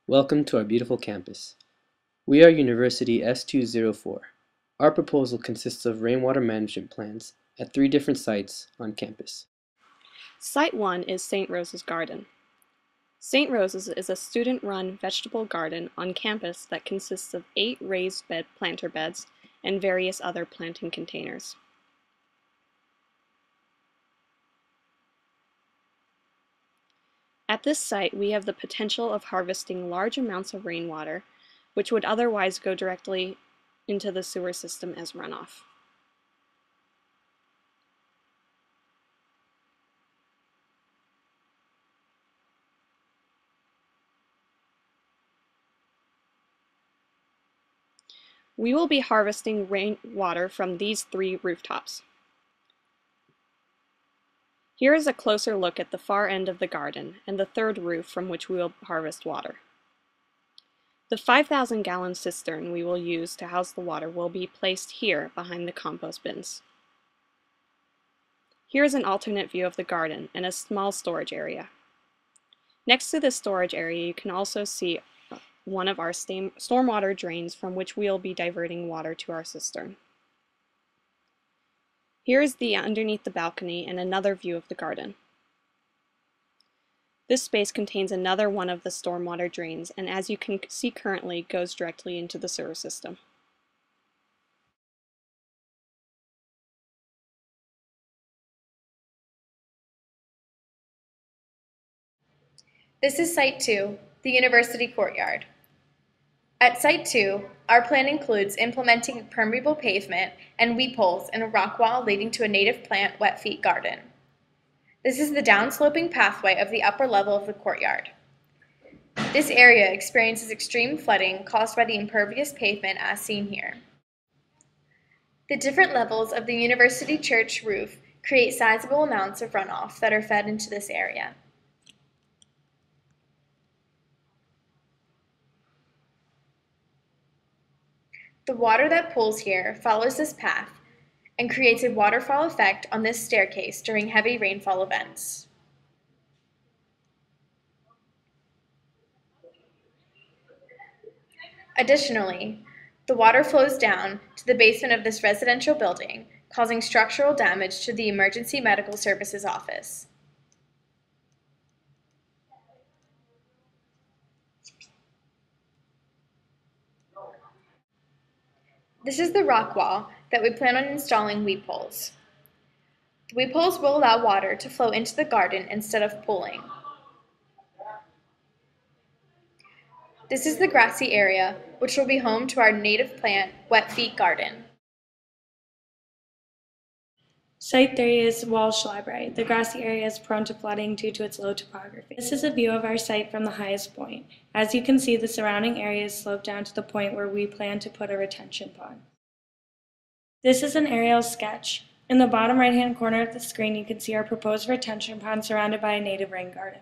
Welcome to our beautiful campus. We are University S204. Our proposal consists of rainwater management plans at 3 different sites on campus. Site 1 is St. Rose's Garden. St. Rose's is a student-run vegetable garden on campus that consists of 8 raised planter beds and various other planting containers. At this site, we have the potential of harvesting large amounts of rainwater, which would otherwise go directly into the sewer system as runoff. We will be harvesting rainwater from these 3 rooftops. Here is a closer look at the far end of the garden and the 3rd roof from which we will harvest water. The 5,000-gallon cistern we will use to house the water will be placed here behind the compost bins. Here is an alternate view of the garden and a small storage area. Next to this storage area, you can also see one of our stormwater drains from which we will be diverting water to our cistern. Here is the underneath the balcony and another view of the garden. This space contains another one of the stormwater drains, and as you can see currently, goes directly into the sewer system. This is Site 2, the University Courtyard. At Site 2, our plan includes implementing permeable pavement and weed poles and a rock wall leading to a native plant wet feet garden. This is the downsloping pathway of the upper level of the courtyard. This area experiences extreme flooding caused by the impervious pavement as seen here. The different levels of the University Church roof create sizable amounts of runoff that are fed into this area. The water that pools here follows this path and creates a waterfall effect on this staircase during heavy rainfall events. Additionally, the water flows down to the basement of this residential building, causing structural damage to the Emergency Medical Services office. This is the rock wall that we plan on installing weed poles. The weed poles will allow water to flow into the garden instead of pooling. This is the grassy area, which will be home to our native plant wet feet garden. Site 3 is Walsh Library. The grassy area is prone to flooding due to its low topography. This is a view of our site from the highest point. As you can see, the surrounding area is sloped down to the point where we plan to put a retention pond. This is an aerial sketch. In the bottom right-hand corner of the screen, you can see our proposed retention pond surrounded by a native rain garden.